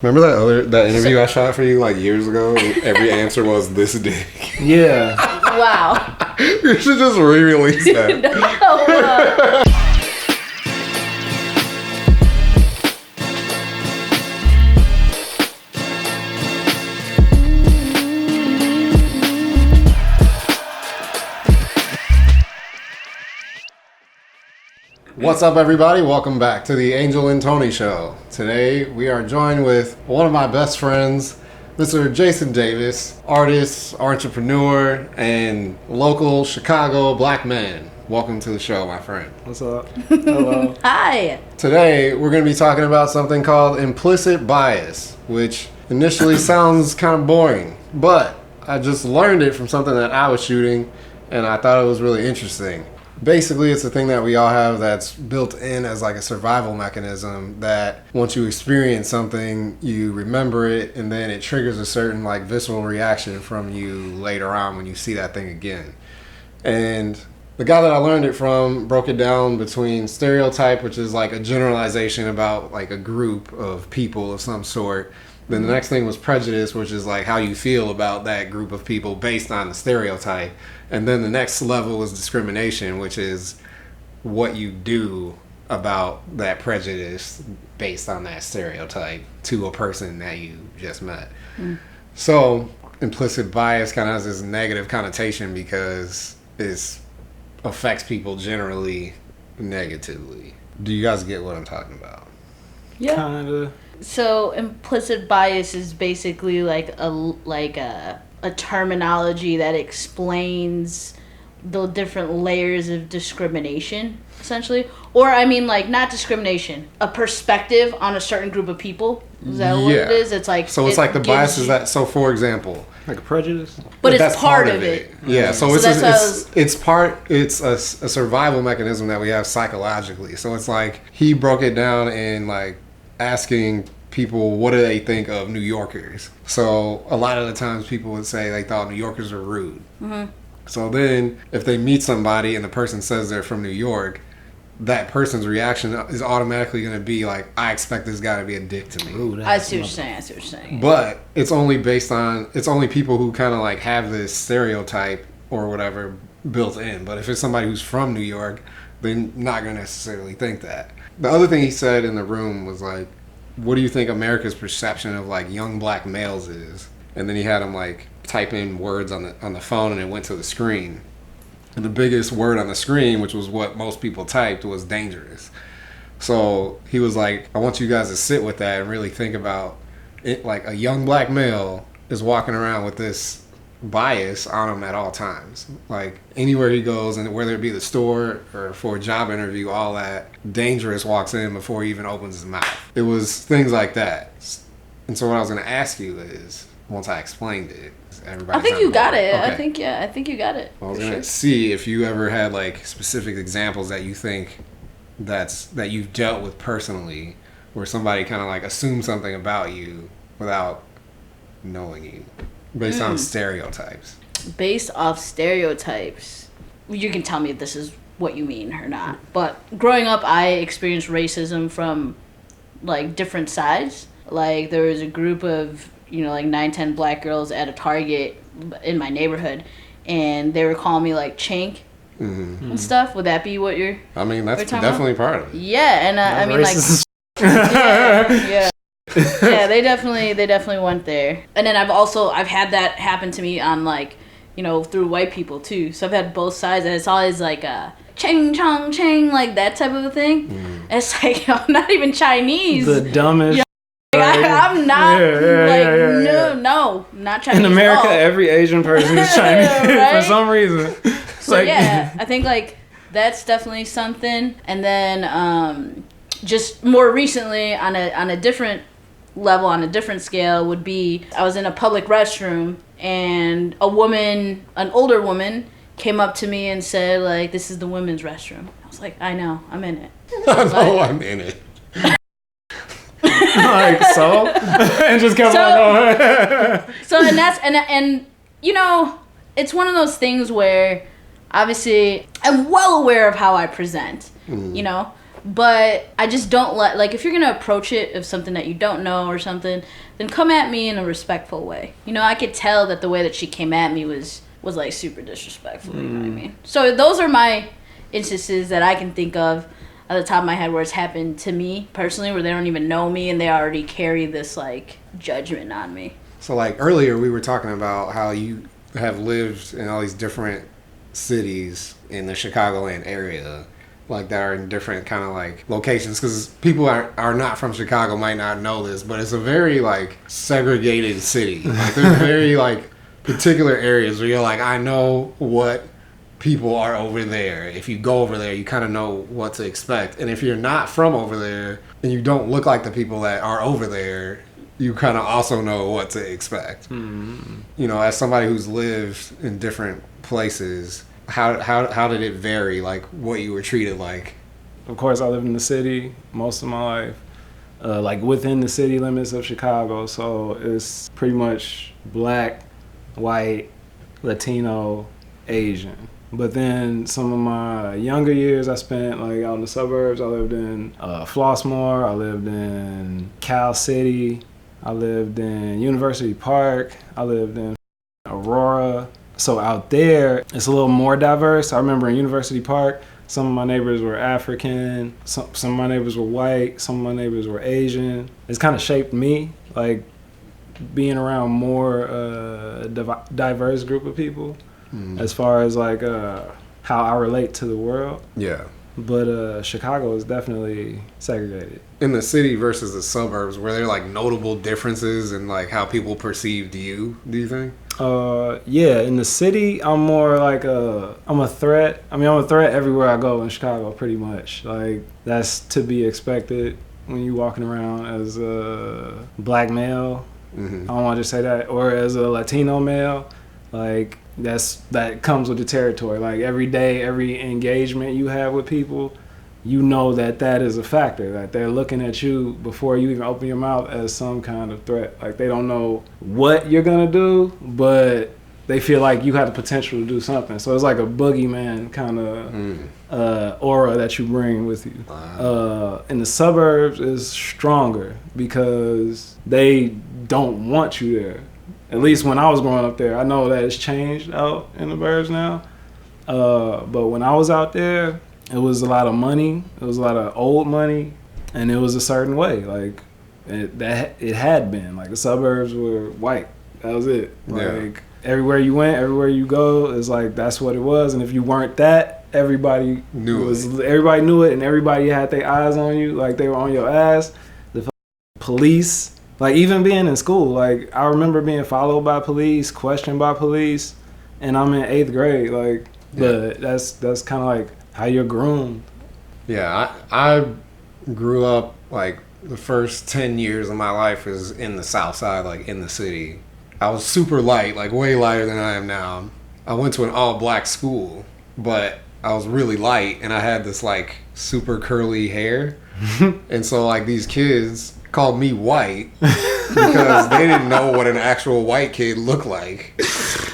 Remember that interview I shot for you like years ago? Every answer was this dick. Yeah. Wow. You should just re-release that. No. What's up, everybody? Welcome back to the Angel and Tony Show. Today we are joined with one of my best friends, Mr. Jason Davis, artist, entrepreneur, and local Chicago black man. Welcome to the show, my friend. What's up? Hello. Hi. Today we're going to be talking about something called implicit bias, which initially sounds kind of boring, but I just learned it from something that I was shooting, and I thought it was really interesting. Basically, it's a thing that we all have that's built in as like a survival mechanism that once you experience something, you remember it, and then it triggers a certain like visceral reaction from you later on when you see that thing again. And the guy that I learned it from broke it down between stereotype, which is like a generalization about like a group of people of some sort. Then the next thing was prejudice, which is like how you feel about that group of people based on the stereotype. And then the next level was discrimination, which is what you do about that prejudice based on that stereotype to a person that you just met. So implicit bias kind of has this negative connotation because it affects people generally negatively. Do you guys get what I'm talking about? Yeah. Kinda. So implicit bias is basically like a terminology that explains the different layers of discrimination, essentially. Or I mean, like, not discrimination, a perspective on a certain group of people. Is that what it is? It's like so. It's like the bias is that. So, for example, Like a prejudice? but it's that's part of it. Yeah. So So it's a survival mechanism that we have psychologically. So it's like he broke it down in like asking people what do they think of New Yorkers. So a lot of the times people would say they thought New Yorkers are rude. Mm-hmm. So then if they meet somebody and the person says they're from New York, that person's reaction is automatically going to be like, I expect this guy to be a dick to me. Ooh, I see what you're saying. But it's only it's only people who kind of like have this stereotype or whatever built in. But if it's somebody who's from New York, they're not going to necessarily think that. The other thing he said in the room was like, what do you think America's perception of like young black males is? And then he had him like type in words on the phone, and it went to the screen. And the biggest word on the screen, which was what most people typed, was dangerous. So he was like, I want you guys to sit with that and really think about it. Like a young black male is walking around with this bias on him at all times. Like anywhere he goes, and whether it be the store or for a job interview, all that, dangerous walks in before he even opens his mouth. It was things like that. And so what I was going to ask you is, once I explained it, I think you got it. Okay. I think you got it. I was going to see if you ever had like specific examples that you think that you've dealt with personally, where somebody kind of like assumed something about you without knowing you. Based on stereotypes. Based off stereotypes. You can tell me if this is what you mean or not. But growing up, I experienced racism from, like, different sides. Like, there was a group of, like 9-10 black girls at a Target in my neighborhood. And they were calling me, like, chink and stuff. Would that be what you're... I mean, that's definitely part of it. Yeah, and I mean, racist. like... yeah. Yeah, they definitely went there. And then I've had that happen to me on like, through white people too. So I've had both sides, and it's always like a ching chong ching, like that type of a thing. It's like I'm not even Chinese. The dumbest. Yeah, I'm not no, not Chinese. In America, at all. every Asian person is Chinese Right? for some reason. So I think like that's definitely something. And then just more recently on a different level, on a different scale, would be I was in a public restroom and an older woman came up to me and said like, this is the women's restroom. I was like, I know, I'm in it. I know, I'm in it. Like, so? And just kept on going. So and that's and it's one of those things where obviously I'm well aware of how I present, But I just don't like if you're gonna approach it of something that you don't know or something, then come at me in a respectful way. You know, I could tell that the way that she came at me was like super disrespectful. You know what I mean? So those are my instances that I can think of at the top of my head where it's happened to me personally, where they don't even know me and they already carry this like judgment on me. So like earlier we were talking about how you have lived in all these different cities in the Chicagoland area, like that are in different kind of like locations, because people are not from Chicago might not know this, but it's a very like segregated city. Like there's very like particular areas where you're like, I know what people are over there. If you go over there, you kind of know what to expect. And if you're not from over there and you don't look like the people that are over there, you kind of also know what to expect. Mm-hmm. You know, as somebody who's lived in different places, how did it vary, like what you were treated like? Of course, I lived in the city most of my life, like within the city limits of Chicago. So it's pretty much black, white, Latino, Asian. But then some of my younger years I spent like out in the suburbs. I lived in Flossmoor, I lived in Cal City, I lived in University Park, I lived in Aurora. So out there, it's a little more diverse. I remember in University Park, some of my neighbors were African, some of my neighbors were white, some of my neighbors were Asian. It's kind of shaped me, like being around more diverse group of people as far as like how I relate to the world. Yeah. But Chicago is definitely segregated. In the city versus the suburbs, were there like notable differences in like how people perceived you, do you think? Yeah, in the city, I'm more like I'm a threat. I mean, I'm a threat everywhere I go in Chicago, pretty much. Like, that's to be expected when you're walking around as a black male. Mm-hmm. I don't want to just say that. Or as a Latino male. Like, that comes with the territory. Like, every day, every engagement you have with people, you know that is a factor. Like, they're looking at you before you even open your mouth as some kind of threat. Like, they don't know what you're gonna do, but they feel like you have the potential to do something. So it's like a boogeyman kind of aura that you bring with you. Wow. In the suburbs, it's stronger because they don't want you there. At least when I was growing up there. I know that it's changed out in the burbs now. But when I was out there, it was a lot of money. It was a lot of old money, and it was a certain way. Like it had been. Like the suburbs were white. That was it. Like everywhere you went, everywhere you go, it's like that's what it was. And if you weren't that, everybody knew it. Everybody knew it, and everybody had their eyes on you. Like they were on your ass. The police. Like, even being in school, like, I remember being followed by police, questioned by police, and I'm in 8th grade, like, but that's kind of like how you're groomed. Yeah, I grew up, like, the first 10 years of my life was in the South Side, like, in the city. I was super light, like, way lighter than I am now. I went to an all-black school, but I was really light, and I had this, like, super curly hair, and so, like, these kids called me white because they didn't know what an actual white kid looked like.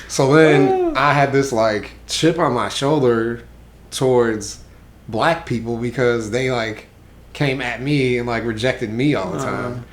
So then I had this like chip on my shoulder towards black people because they like came at me and like rejected me all the time.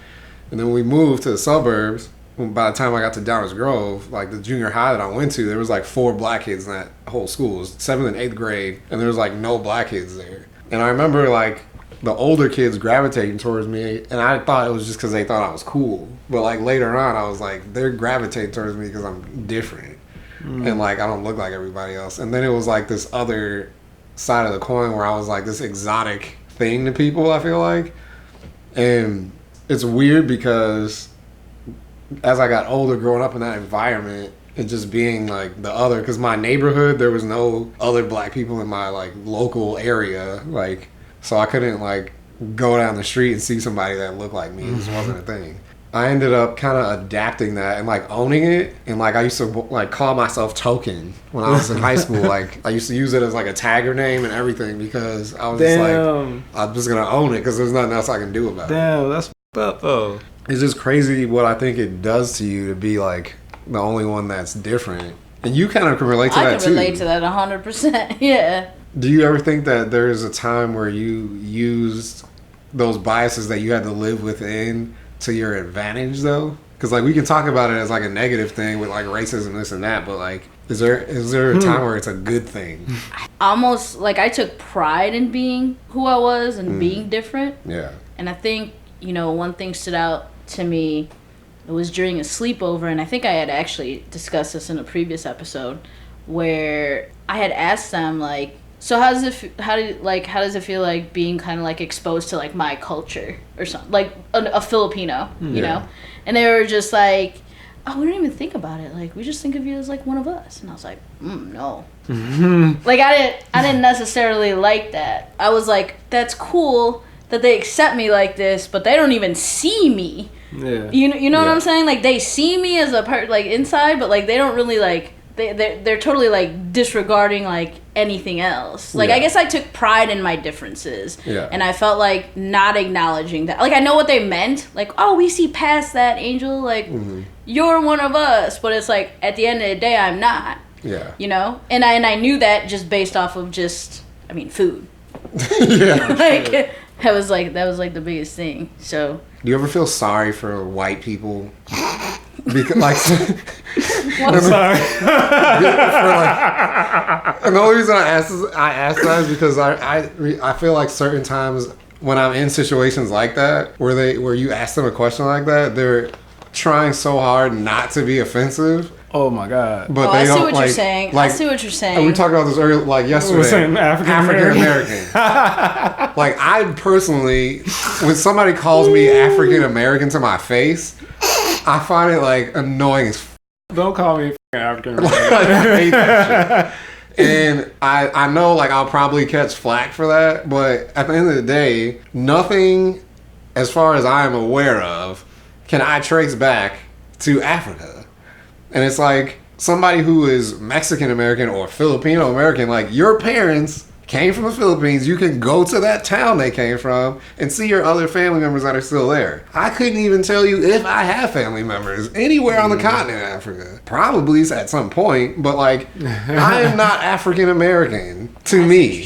And then we moved to the suburbs. By the time I got to Downers Grove, like the junior high that I went to, there was like 4 black kids in that whole school. It was 7th and 8th grade, and there was like no black kids there. And I remember like the older kids gravitating towards me, and I thought it was just because they thought I was cool. But like later on, I was like, they're gravitating towards me because I'm different, and like I don't look like everybody else. And then it was like this other side of the coin where I was like this exotic thing to people, I feel like. And it's weird because as I got older, growing up in that environment, and just being like the other, because my neighborhood, there was no other black people in my like local area, like. So I couldn't, like, go down the street and see somebody that looked like me. It just wasn't a thing. I ended up kind of adapting that and, like, owning it. And, like, I used to, like, call myself Token when I was in high school. Like, I used to use it as, like, a tagger name and everything because I was just like, I'm just going to own it because there's nothing else I can do about it. Damn, that's f***ed up, though. It's just crazy what I think it does to you to be, like, the only one that's different. And you kind of can relate to that, too. I can relate to that 100%, yeah. Do you ever think that there's a time where you used those biases that you had to live within to your advantage, though? Because like we can talk about it as like a negative thing with like racism, this and that, but like, is there a time where it's a good thing? Almost like I took pride in being who I was and being different. Yeah. And I think, one thing stood out to me. It was during a sleepover, and I think I had actually discussed this in a previous episode, where I had asked them like, so how does it feel like being kind of like exposed to like my culture or something, like a Filipino, you know? And they were just like, oh, we don't even think about it. Like, we just think of you as like one of us. And I was like, no. Like, I didn't necessarily like that. I was like, that's cool that they accept me like this, but they don't even see me. Yeah. You know what I'm saying? Like, they see me as a part, like, inside, but like they don't really like, they're totally like disregarding like anything else. Like, I guess I took pride in my differences. Yeah. And I felt like not acknowledging that. Like, I know what they meant. Like, oh, we see past that, Angel. Like, you're one of us. But it's like, at the end of the day, I'm not. Yeah. And I knew that just based off of food. Yeah. Like, that was like the biggest thing. So. Do you ever feel sorry for white people? Because like, I'm sorry. And the only reason I ask that is because I feel like certain times when I'm in situations like that where you ask them a question like that, they're trying so hard not to be offensive. Oh my God! But I they see don't, what you're saying. I see what you're saying. And we talked about this earlier, like yesterday. We're saying African American. Like, I personally, when somebody calls me African American to my face, I find it like annoying as f. Don't call me African American. Like, I hate that shit. And I know like I'll probably catch flack for that, but at the end of the day, nothing, as far as I am aware of, can I trace back to Africa. And it's like somebody who is Mexican American or Filipino American, like your parents came from the Philippines, you can go to that town they came from and see your other family members that are still there. I couldn't even tell you if I have family members anywhere on the continent of Africa. Probably at some point, but like, I am not African American to me.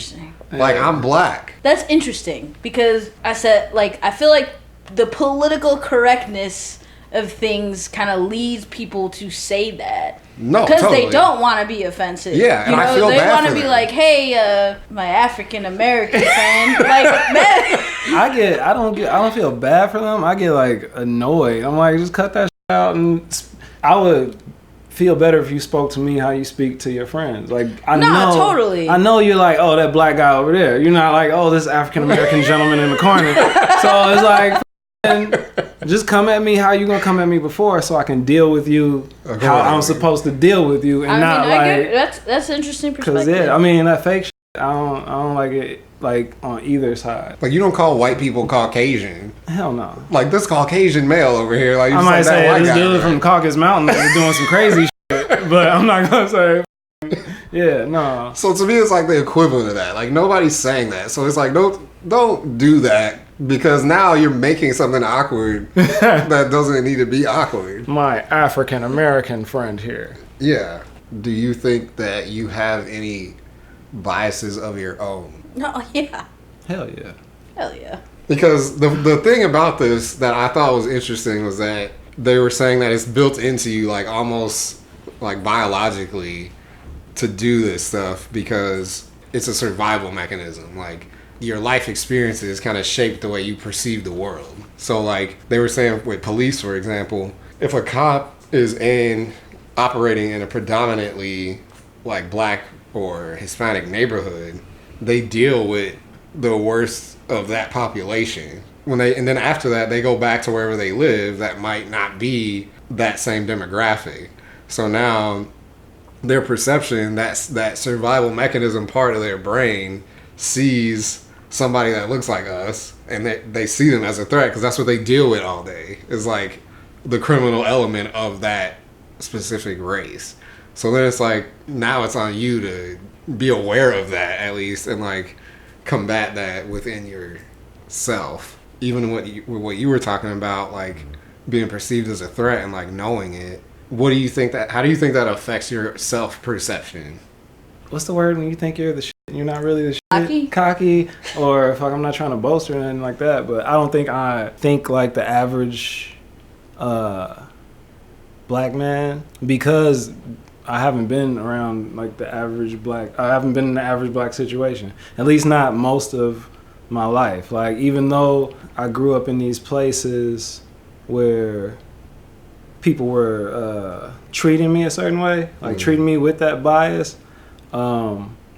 Like, I'm black. That's interesting because I said, like, I feel like the political correctness of things kind of leads people to say that. No, because totally. They don't want to be offensive. Yeah, and I feel they bad want for to be them. like, hey, my African American friend. Like, man. I don't feel bad for them. I get like annoyed. I'm like, just cut that shit out. And I would feel better if you spoke to me how you speak to your friends. Like, I totally. I know you're like, oh, that black guy over there. You're not like, oh, this African American gentleman in the corner. So it's like, just come at me how you gonna come at me before, so I can deal with you how I'm supposed to deal with you, and I get, that's an interesting perspective. Because that fake shit, I don't like it, like on either side. Like, you don't call white people Caucasian. Hell no. Like, this Caucasian male over here, like, you I might just like say that this white guy, dude from Caucasus Mountain is doing some crazy shit, but I'm not gonna say. Yeah, no. So to me, it's like the equivalent of that. Like, nobody's saying that, so it's like, don't do that. Because now you're making something awkward that doesn't need to be awkward. My African American friend here. Yeah. Do you think that you have any biases of your own? No, yeah. Hell yeah. Hell yeah. Because the thing about this that I thought was interesting was that they were saying that it's built into you, like almost like biologically, to do this stuff because it's a survival mechanism. Like, your life experiences kind of shape the way you perceive the world. So like they were saying with police, for example, if a cop is operating in a predominantly like black or Hispanic neighborhood, they deal with the worst of that population. And then after that, they go back to wherever they live that might not be that same demographic. So now their perception, that survival mechanism part of their brain sees somebody that looks like us, and they see them as a threat because that's what they deal with all day, is like the criminal element of that specific race. So then it's like, now it's on you to be aware of that at least, and like combat that within yourself. Even what you were talking about, like being perceived as a threat and like knowing it. How do you think that affects your self-perception? What's the word when you think you're the shit? You're not really the shit. Cocky. Or fuck, I'm not trying to boast or anything like that. But I don't think I think like the average black man, because I haven't been around like the average black. I haven't been in the average black situation. At least not most of my life. Like, even though I grew up in these places where people were treating me a certain way, like treating me with that bias,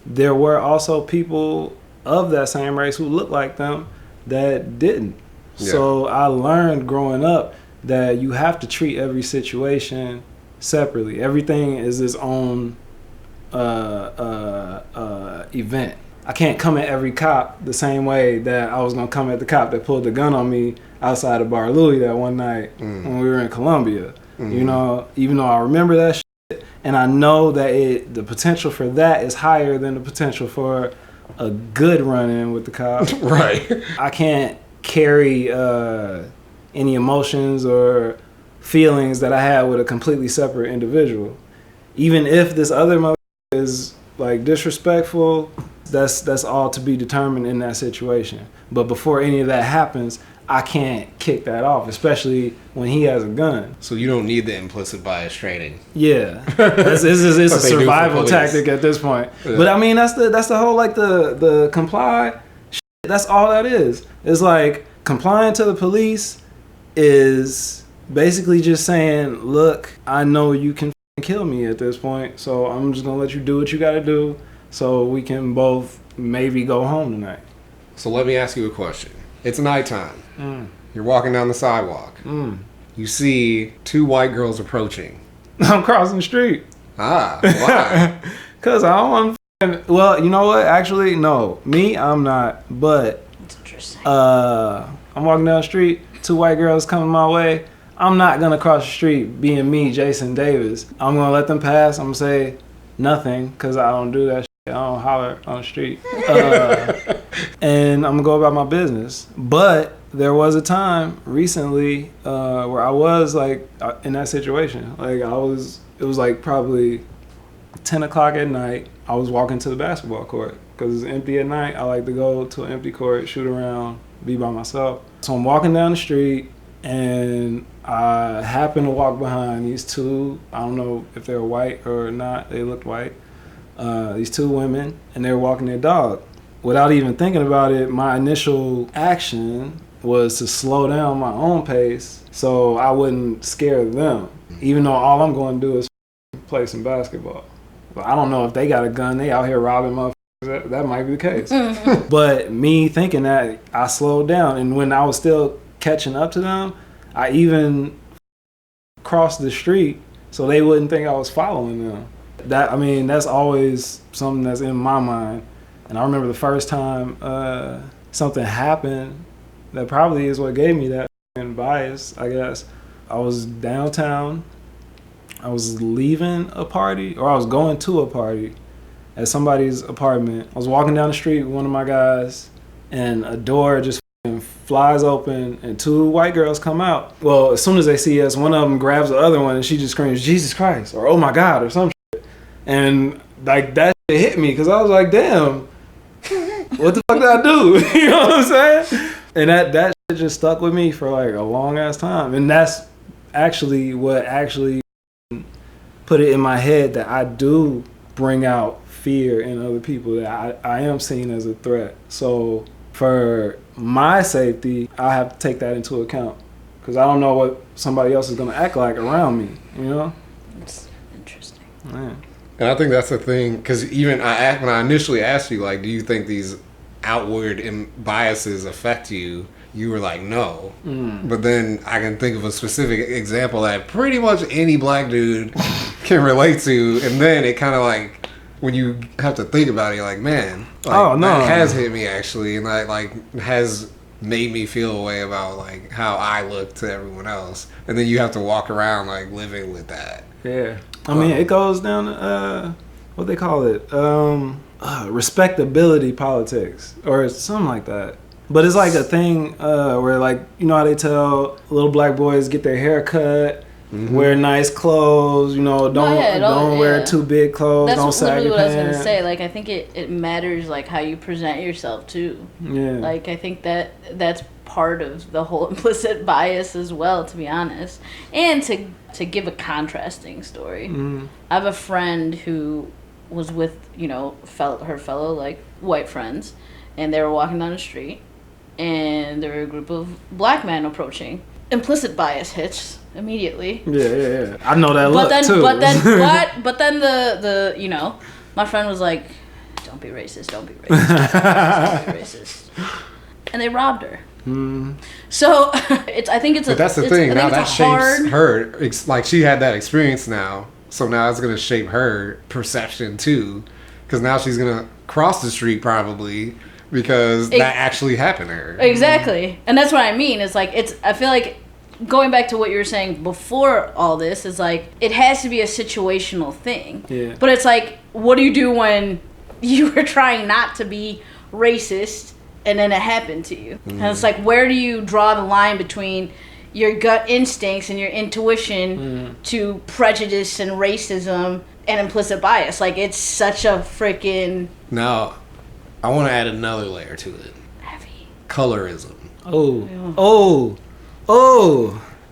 there were also people of that same race who looked like them that didn't. Yeah. So I learned growing up that you have to treat every situation separately. Everything is its own event. I can't come at every cop the same way that I was going to come at the cop that pulled the gun on me outside of Bar Louie that one night when we were in Columbia. You know, even though I remember that shit, and I know that the potential for that is higher than the potential for a good run-in with the cop. Right. I can't carry any emotions or feelings that I had with a completely separate individual. Even if this other mother is like disrespectful, that's all to be determined in that situation. But before any of that happens, I can't kick that off, especially when he has a gun. So you don't need the implicit bias training. Yeah, it's a survival tactic at this point. Yeah. But I mean, that's the whole like the comply. Shit, that's all that is. It's like complying to the police is basically just saying, look, I know you can kill me at this point, so I'm just gonna let you do what you gotta do, so we can both maybe go home tonight. So let me ask you a question. It's nighttime. You're walking down the sidewalk. You see two white girls approaching. I'm crossing the street. Ah, why? Because I don't want to... Well, you know what? Actually, no. Me, I'm not. But that's interesting. I'm walking down the street. Two white girls coming my way. I'm not going to cross the street being me, Jason Davis. I'm going to let them pass. I'm going to say nothing because I don't do that shit. I don't holler on the street. And I'm going to go about my business. But there was a time recently where I was like in that situation. Like it was like probably 10 o'clock at night. I was walking to the basketball court because it's empty at night. I like to go to an empty court, shoot around, be by myself. So I'm walking down the street and I happen to walk behind these two. I don't know if they were white or not. They looked white. These two women, and they were walking their dog. Without even thinking about it, my initial action was to slow down my own pace so I wouldn't scare them, even though all I'm going to do is play some basketball. But I don't know if they got a gun. They out here robbing motherfuckers. That might be the case. But me thinking that, I slowed down. And when I was still catching up to them, I even crossed the street so they wouldn't think I was following them. That's always something that's in my mind. And I remember the first time something happened that probably is what gave me that bias, I guess. I was downtown. I was leaving a party, or I was going to a party at somebody's apartment. I was walking down the street with one of my guys, and a door just flies open, and two white girls come out. Well, as soon as they see us, one of them grabs the other one, and she just screams, "Jesus Christ," or "Oh my God," or some shit. And like that shit hit me, because I was like, damn, what the fuck did I do? You know what I'm saying? And that shit just stuck with me for like a long ass time. And that's actually what put it in my head that I do bring out fear in other people, that I am seen as a threat. So for my safety, I have to take that into account, because I don't know what somebody else is going to act like around me, you know? That's interesting. Man. And I think that's the thing, because even when I initially asked you, like, do you think these outward biases affect you? You were like, no. But then I can think of a specific example that pretty much any black dude can relate to. And then it kind of like, when you have to think about it, you're like, man, like, that has hit me actually. And that like has made me feel a way about like how I look to everyone else. And then you have to walk around like living with that. Yeah. I mean, it goes down to, what they call it? Respectability politics or something like that. But it's like a thing where, like, you know how they tell little black boys get their hair cut Wear nice clothes, don't wear too big clothes. That's don't sag literally your what I was pants. gonna say. Like, I think it matters, like, how you present yourself too. Yeah. Like, I think that's part of the whole implicit bias as well, to be honest. And to give a contrasting story, I have a friend who was with her fellow like white friends, and they were walking down the street, and there were a group of black men approaching. Implicit bias hits immediately. Yeah. I know that look too. But then the my friend was like, "Don't be racist. Don't be racist. Don't be racist." And they robbed her. So I think it's. But that's the thing. Now that shapes her. It's like she had that experience now, so now it's gonna shape her perception too, because now she's gonna cross the street probably because that actually happened to her. Exactly, and that's what I mean. It's like I feel like going back to what you were saying before all this is like it has to be a situational thing. Yeah. But it's like, what do you do when you were trying not to be racist and then it happened to you? And it's like, where do you draw the line between your gut instincts and your intuition to prejudice and racism and implicit bias? Like, it's such a freaking... Now, I want to add another layer to it. Heavy. Colorism.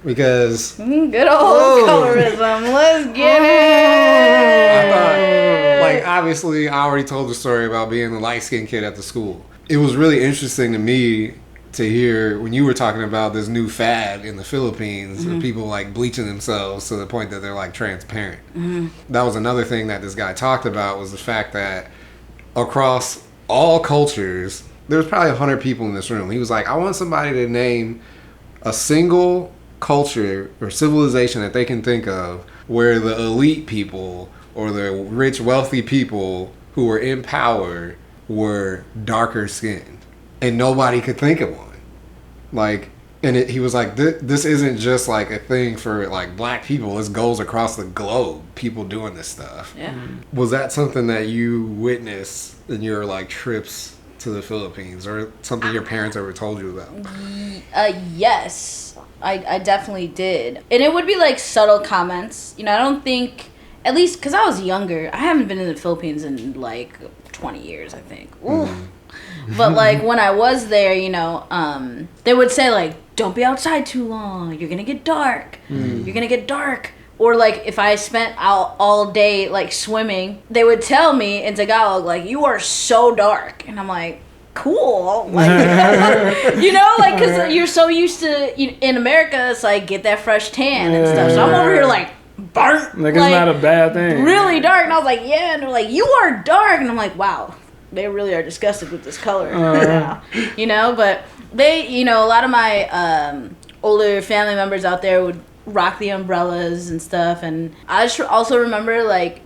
Because... good old colorism. Let's get it! I thought, like, obviously, I already told the story about being the light-skinned kid at the school. It was really interesting to me to hear when you were talking about this new fad in the Philippines of people like bleaching themselves to the point that they're like transparent. That was another thing that this guy talked about, was the fact that across all cultures, there's probably 100 people in this room. He was like, I want somebody to name a single culture or civilization that they can think of where the elite people or the rich, wealthy people who were in power were darker skinned, and nobody could think of one. Like, and he was like, this isn't just like a thing for like black people. This goes across the globe. People doing this stuff. Yeah. Was that something that you witnessed in your like trips to the Philippines, or something your parents ever told you about? Yes, I definitely did, and it would be like subtle comments. I don't think, at least because I was younger. I haven't been in the Philippines in like 20 years, I think. But like when I was there, they would say like, don't be outside too long, you're gonna get dark. You're gonna get dark. Or like if I spent out all day like swimming, they would tell me in Tagalog like, you are so dark. And I'm like, cool. Like, like, because you're so used to, in America, it's like, get that fresh tan and stuff. So I'm over here like, burnt. Like, it's not a bad thing. Really dark. And I was like, yeah. And they're like, you are dark. And I'm like, wow, they really are disgusted with this color now. But they, a lot of my older family members out there would rock the umbrellas and stuff. And I just also remember, like,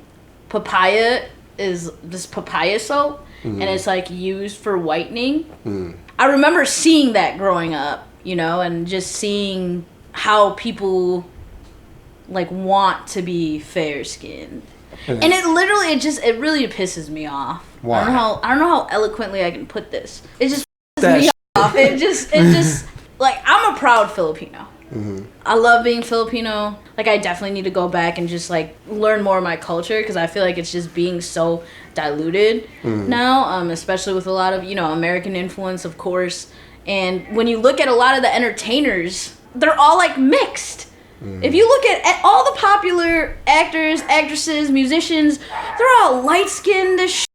papaya is this papaya soap. And it's, like, used for whitening. I remember seeing that growing up, and just seeing how people... like want to be fair skinned, and it really pisses me off. Why? I don't know how eloquently I can put this. It just pisses me off. It just like, I'm a proud Filipino. I love being Filipino. Like, I definitely need to go back and just like learn more of my culture, because I feel like it's just being so diluted now, especially with a lot of American influence, of course. And when you look at a lot of the entertainers, they're all like mixed. If you look at all the popular actors, actresses, musicians, they're all light-skinned as shit.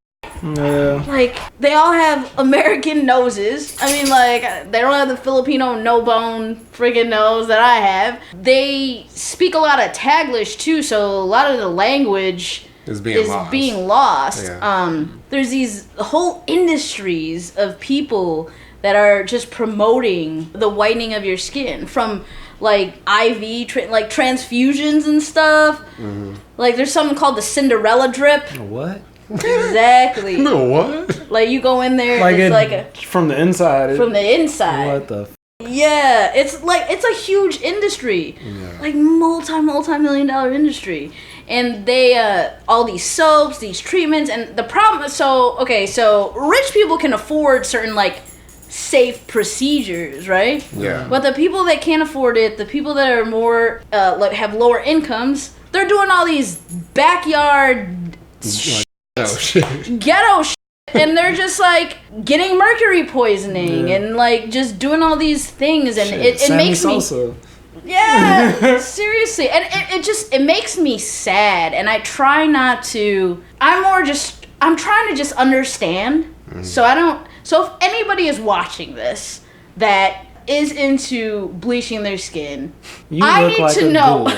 Yeah. Like, they all have American noses. I mean, like, they don't have the Filipino no-bone friggin' nose that I have. They speak a lot of Taglish, too, so a lot of the language is being lost. Yeah. There's these whole industries of people that are just promoting the whitening of your skin, from... like IV, like transfusions and stuff. Like, there's something called the Cinderella drip. What? Exactly. No, what? Like, you go in there, like, it's from the inside. From the inside. What the? Yeah, it's like, it's a huge industry. Yeah. Like, multi-million-dollar industry. And they, all these soaps, these treatments, and the problem, so rich people can afford certain, like, safe procedures, right? Yeah. But the people that can't afford it, the people that are more like have lower incomes, they're doing all these backyard ghetto shit, and they're just like getting mercury poisoning and like just doing all these things, and it makes me yeah, seriously, and it makes me sad, and I try not to. I'm trying to just understand. So if anybody is watching this that is into bleaching their skin, I need to know.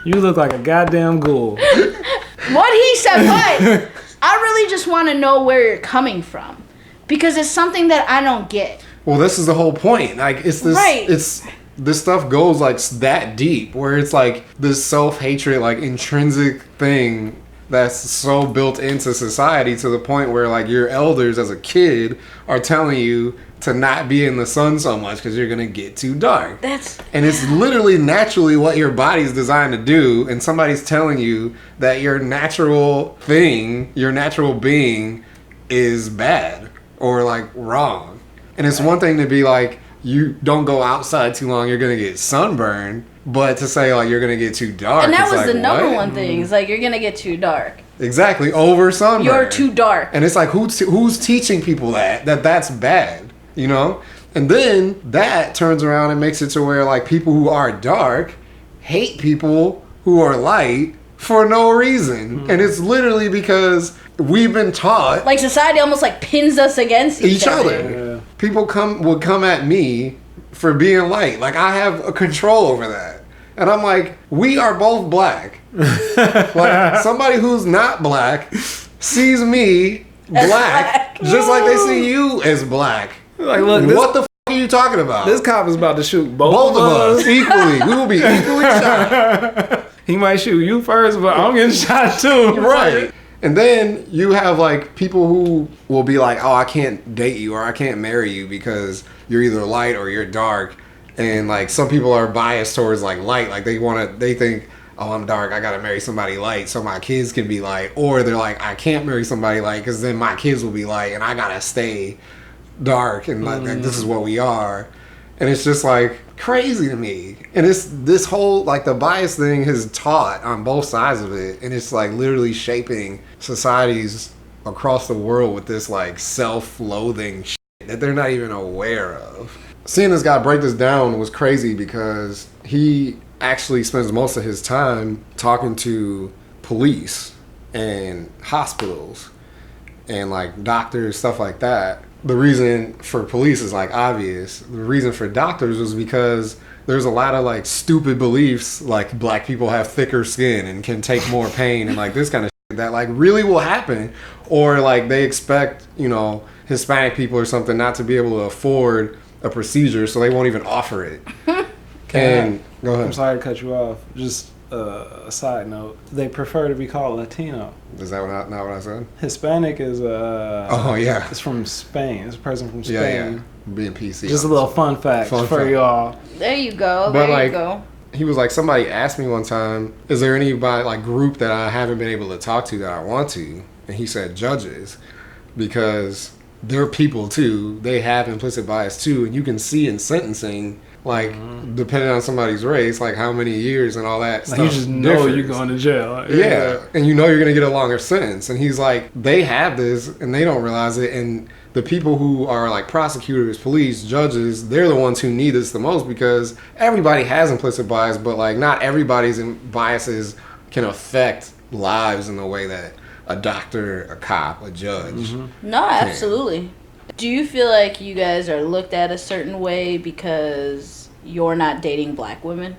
You look like a goddamn ghoul. What he said, but I really just want to know where you're coming from, because it's something that I don't get. Well, this is the whole point. Like, it's this, this stuff goes like that deep, where it's like this self-hatred, like intrinsic thing that's so built into society, to the point where like your elders as a kid are telling you to not be in the sun so much because you're gonna get too dark. And it's literally naturally what your body's designed to do, and somebody's telling you that your natural thing, your natural being, is bad or like wrong. And it's one thing to be like, you don't go outside too long, you're gonna get sunburned. But to say like you're gonna get too dark, and that was like, the number one thing. It's like, you're gonna get too dark. Exactly, over sunburn. You're too dark. And it's like, who's teaching people that's bad, you know? And then that turns around and makes it to where like people who are dark hate people who are light for no reason. And it's literally because we've been taught, like, society almost like pins us against each other. Yeah. People would come at me for being light. Like, I have a control over that. And I'm like, we are both black. Like, somebody who's not black sees me black, just like they see you as black. Like, look, what the f*** are you talking about? This cop is about to shoot both of us equally. We will be equally shot. He might shoot you first, but I'm getting shot too. Right. And then you have like people who will be like, oh, I can't date you or I can't marry you because you're either light or you're dark. And like some people are biased towards like light. Like they think, oh, I'm dark, I gotta marry somebody light so my kids can be light. Or they're like, I can't marry somebody light because then my kids will be light and I gotta stay dark. And like this is what we are. And it's just like crazy to me. And it's this whole like the bias thing has taught on both sides of it, and it's like literally shaping societies across the world with this like self-loathing shit that they're not even aware of. Seeing this guy break this down was crazy because he actually spends most of his time talking to police and hospitals and like doctors, stuff like that. The reason for police is like obvious. The reason for doctors was because there's a lot of like stupid beliefs, like black people have thicker skin and can take more pain and like this kind of shit that like really will happen. Or like they expect, you know, Hispanic people or something not to be able to afford a procedure, so they won't even offer it. And go ahead. I'm sorry to cut you off. Just a side note. They prefer to be called Latino. Is that not what I said? Hispanic is oh yeah. It's from Spain. It's a person from Spain. Yeah. Being PC. Just a little fun fact for y'all. There you go. But there like, you go. He was like, somebody asked me one time, is there anybody like group that I haven't been able to talk to that I want to? And he said judges, because they're people too. They have implicit bias too, and you can see in sentencing, like depending on somebody's race, like how many years and all that like stuff. You just know you're going to jail. Yeah, and you know you're gonna get a longer sentence. And he's like, they have this and they don't realize it. And the people who are like prosecutors, police, judges, they're the ones who need this the most, because everybody has implicit bias, but like not everybody's biases can affect lives in the way that a doctor, a cop, a judge. No, absolutely. Do you feel like you guys are looked at a certain way because you're not dating black women?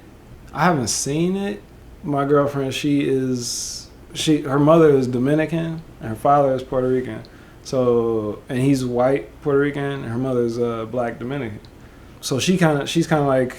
I haven't seen it. My girlfriend, her mother is Dominican and her father is Puerto Rican. So, and he's white Puerto Rican and her mother is black Dominican. So she's kind of like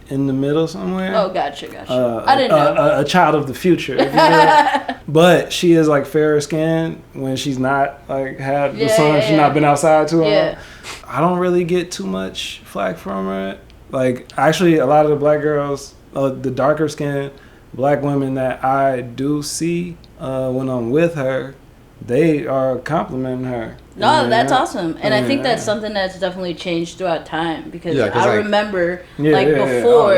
in the middle somewhere. Oh, gotcha. I didn't know. A child of the future, if you will. But she is like fairer skinned when she's not like had the sun. She's not been outside too long. Yeah. I don't really get too much flack from her. Like, actually, a lot of the black girls, the darker skinned black women that I do see when I'm with her, they are complimenting her. No, that's awesome. And I think Yeah. that's something that's definitely changed throughout time because Yeah, 'cause, I like- remember before,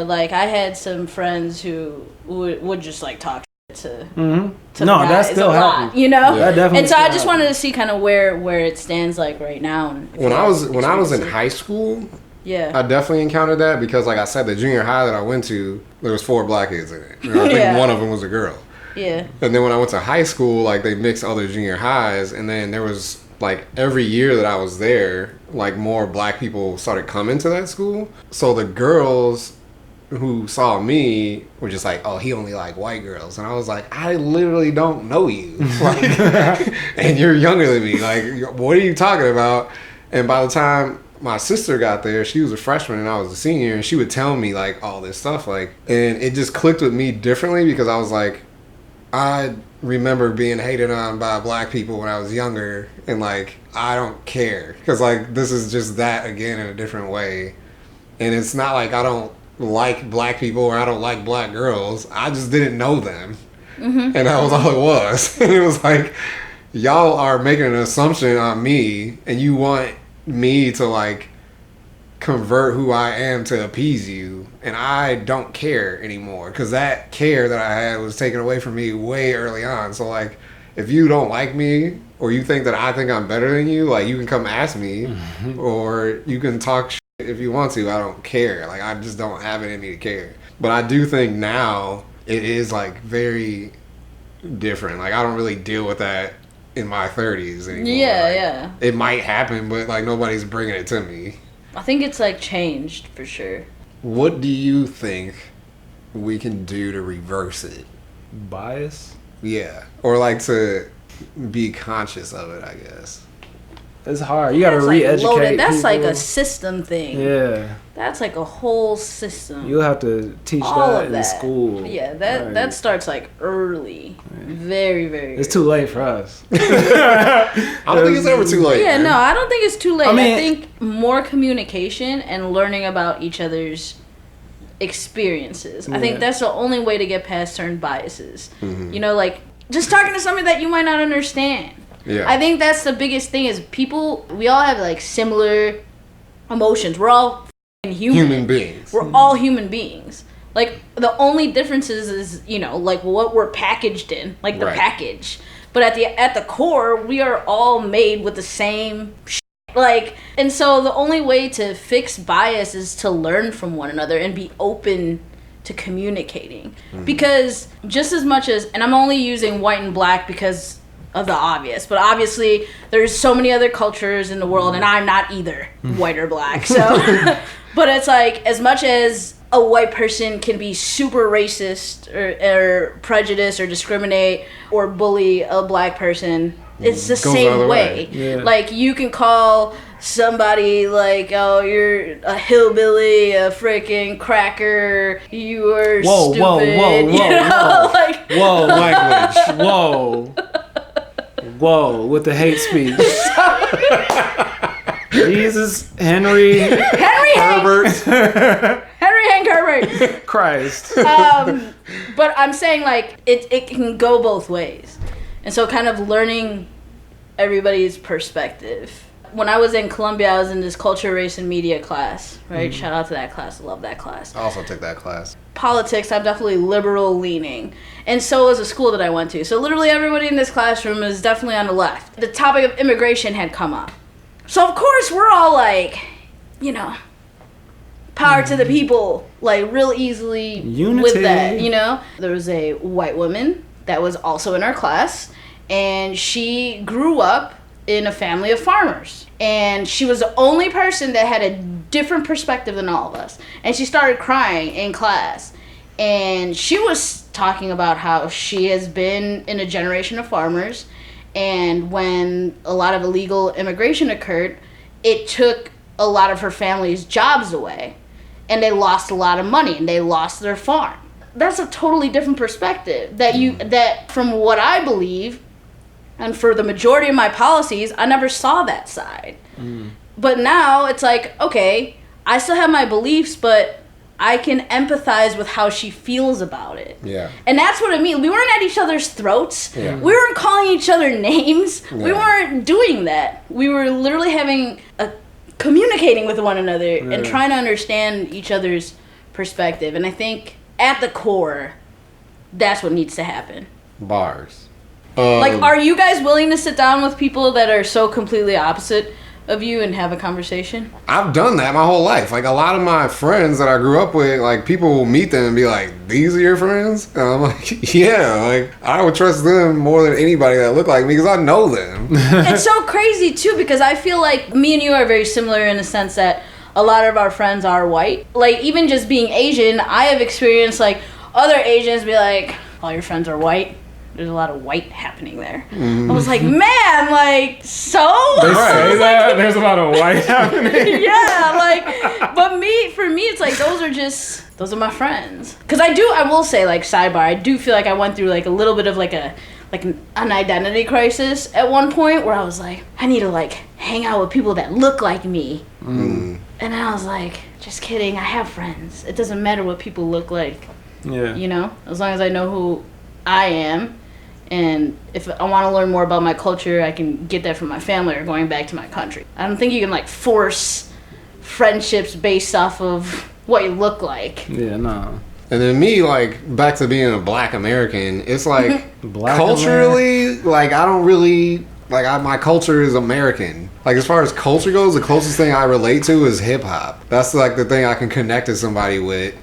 like I had some friends who would just like talk shit to No, guys that still a lot, happens. you know? Yeah. That definitely And so I still just wanted to see kind of where it stands like right now. And if When you I guys was in experience it. high school, Yeah. I definitely encountered that because, like I said, the junior high that I went to, there was 4 black kids in it. And I think Yeah. one of them was a girl. Yeah. And then when I went to high school, like they mixed other junior highs, and then there was like every year that I was there, like more black people started coming to that school. So the girls who saw me were just like, "Oh, he only like white girls," and I was like, "I literally don't know you, like, and you're younger than me. Like, what are you talking about?" And by the time my sister got there, she was a freshman and I was a senior, and she would tell me like all this stuff, like, and it just clicked with me differently because I was like, I remember being hated on by black people when I was younger, and like I don't care because like this is just that again in a different way, and it's not like I don't like black people or I don't like black girls. I just didn't know them, and that was all it was. And it was like y'all are making an assumption on me, and you want me to like convert who I am to appease you, and I don't care anymore because that care that I had was taken away from me way early on. So like if you don't like me or you think that I think I'm better than you, like you can come ask me or you can talk shit if you want to. I don't care. Like I just don't have it in me to care. But I do think now it is like very different. Like I don't really deal with that in my 30s anymore. Yeah, Like, yeah. it might happen, but like nobody's bringing it to me. I think it's like changed for sure. What do you think we can do to reverse it? Bias. Yeah. Or like to be conscious of it, I guess. It's hard. You gotta That's like re-educate loaded. That's like people. a system thing. Yeah. That's like a whole system. You'll have to teach All that of in that. school. Yeah, that Right. starts like early. Very, very It's too late for us. I don't think it's ever too late. Yeah, man. no, I don't think it's too late. I mean- I think more communication and learning about each other's experiences. I think Yeah. that's the only way to get past certain biases. You know, like just talking to somebody that you might not understand. Yeah. I think that's the biggest thing is people, we all have like similar emotions. We're all f***ing Human beings. We're all human beings. Like the only difference is you know like what we're packaged in, like the Right. package. But at the core, we are all made with the same shit. Like, and so the only way to fix bias is to learn from one another and be open to communicating. Because just as much as, and I'm only using white and black because of the obvious, but obviously there's so many other cultures in the world, and I'm not either white or black. So, but it's like as much as a white person can be super racist or prejudice or discriminate or bully a black person, it's the Goes the same other way. way. Yeah. Like you can call somebody like, oh, you're a hillbilly, a freaking cracker, you are Whoa, stupid. whoa, whoa, you whoa, know? whoa. Like, Whoa, Language. whoa, whoa, with the hate speech. Jesus, Henry, Herbert. Henry Hank Herbert. Christ. But I'm saying like it can go both ways, and so kind of learning everybody's perspective. When I was in Columbia, I was in this culture, race, and media class. Right, shout out to that class. I love that class. I also took that class. Politics, I'm definitely liberal leaning, and so was the school that I went to. So literally everybody in this classroom is definitely on the left. The topic of immigration had come up, so of course we're all like, you know, power to the people, like real easily Unity. with that. You know, there was a white woman that was also in our class, and she grew up in a family of farmers, and she was the only person that had a different perspective than all of us, and she started crying in class, and she was talking about how she has been in a generation of farmers, and when a lot of illegal immigration occurred, it took a lot of her family's jobs away, and they lost a lot of money, and they lost their farm. That's a totally different perspective that from what I believe, and for the majority of my policies, I never saw that side. But now it's like, okay, I still have my beliefs, but I can empathize with how she feels about it. Yeah. And that's what I mean. We weren't at each other's throats. Yeah. We weren't calling each other names. Yeah. We weren't doing that. We were literally communicating with one another and trying to understand each other's perspective. And I think at the core, that's what needs to happen. Bars. Like, are you guys willing to sit down with people that are so completely opposite of you and have a conversation? I've done that my whole life. Like, a lot of my friends that I grew up with, like, people will meet them and be like, these are your friends? And I'm like, yeah, like, I would trust them more than anybody that look like me because I know them. It's so crazy, too, because I feel like me and you are very similar in the sense that a lot of our friends are white. Like, even just being Asian, I have experienced, like, other Asians be like, all your friends are white. There's a lot of white happening there. I was like, man, like, so? They say that? There's a lot of white happening? Yeah, like, but for me, it's like, those are my friends. Because I will say, like, sidebar, I do feel like I went through, like, a little bit of, like, an identity crisis at one point where I was like, I need to, like, hang out with people that look like me. And then I was like, just kidding, I have friends. It doesn't matter what people look like. Yeah. You know? As long as I know who I am. And if I want to learn more about my culture, I can get that from my family or going back to my country. I don't think you can, like, force friendships based off of what you look like. Yeah, no. And then me, like, back to being a black American, it's like, Black culturally, like, I don't really, like, my culture is American. Like, as far as culture goes, the closest thing I relate to is hip-hop. That's, like, the thing I can connect to somebody with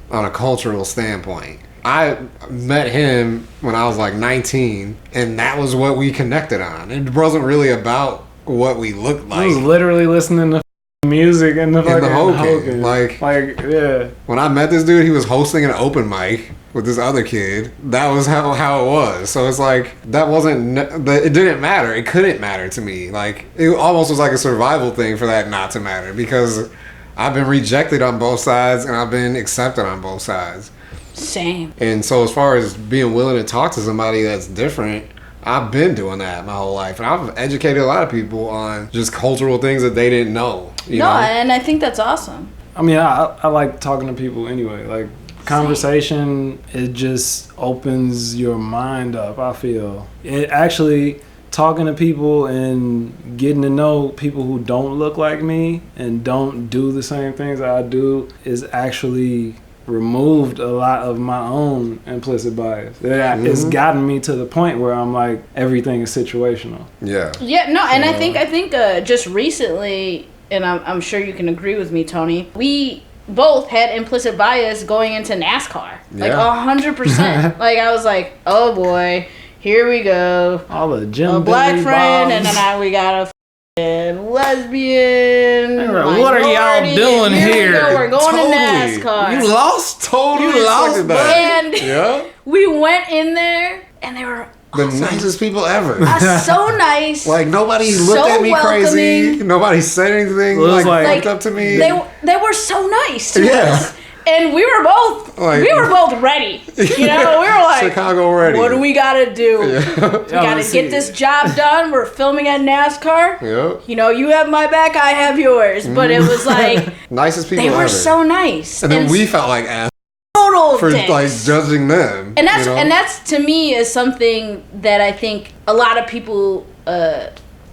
on a cultural standpoint. I met him when I was like 19, and that was what we connected on. It wasn't really about what we looked like. I was literally listening to music and the fucking Hogan. Like, yeah. When I met this dude, he was hosting an open mic with this other kid. That was how it was. So it's like, that wasn't, it didn't matter. It couldn't matter to me. Like, it almost was like a survival thing for that not to matter, because I've been rejected on both sides and I've been accepted on both sides. Same. And so as far as being willing to talk to somebody that's different, I've been doing that my whole life. And I've educated a lot of people on just cultural things that they didn't know. You know? And I think that's awesome. I mean, I like talking to people anyway. Like, conversation, it just opens your mind up, I feel. It actually, talking to people and getting to know people who don't look like me and don't do the same things that I do is actually removed a lot of my own implicit bias. It's gotten me to the point where I'm like, everything is situational. Yeah. Yeah, no, and I think just recently, and I'm sure you can agree with me, Tony, we both had implicit bias going into NASCAR. Like, 100%. Like, I was like, oh boy, here we go. All the Jim a black Billy friend, bombs. and then we got a lesbian. What are y'all doing here? We're going Totally. to NASCAR. You lost? Totally lost that. And Yeah. we went in there, and they were The awesome. nicest people ever. So nice. Like, nobody So looked at me crazy. welcoming. Nobody said anything. Well, it was like, like- looked up to me. They were so nice to Yeah. us. And we were both ready. You know, we were like, Chicago ready. what do we gotta do? Yeah. We gotta get this job done. We're filming at NASCAR. Yep. You know, you have my back, I have yours. But it was like, Nicest people they were ever. so nice. And then we felt like ass total for dicks. like judging them. And that's you know? and that's to me is something that I think a lot of people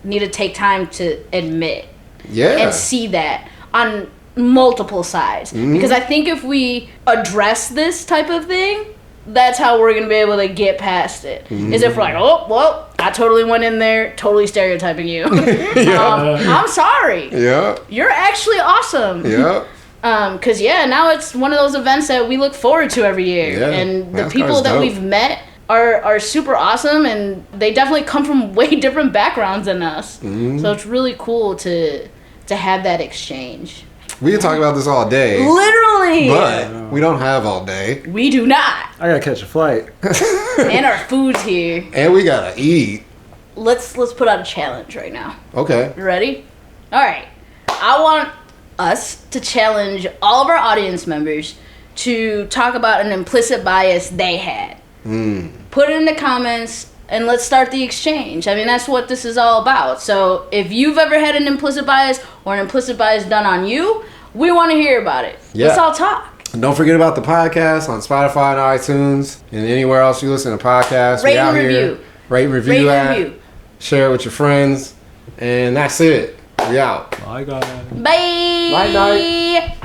need to take time to admit yeah. and see that on multiple sides. Because I think if we address this type of thing, that's how we're gonna be able to get past it. Is if we're like, oh well, I totally went in there totally stereotyping you. I'm sorry. Yeah. You're actually awesome. Yeah. Cause now it's one of those events that we look forward to every year, Yeah, and the NASCAR's people that dope. we've met are super awesome, and they definitely come from way different backgrounds than us. So it's really cool to have that exchange. We can talk about this all day. Literally, But we don't have all day. we do not, I gotta catch a flight. and our food's here. And we gotta eat. Let's put out a challenge right now. Okay. You ready? All right. I want us to challenge all of our audience members to talk about an implicit bias they had. Put it in the comments and let's start the exchange. I mean, that's what this is all about. So if you've ever had an implicit bias or an implicit bias done on you, we want to hear about it. Yeah. Let's all talk. And don't forget about the podcast on Spotify and iTunes and anywhere else you listen to podcasts. Rate We out and here. review. Rate and review. Rate and at. review. Share it with your friends. And that's it. We out. Bye, guys. Bye. Night, night.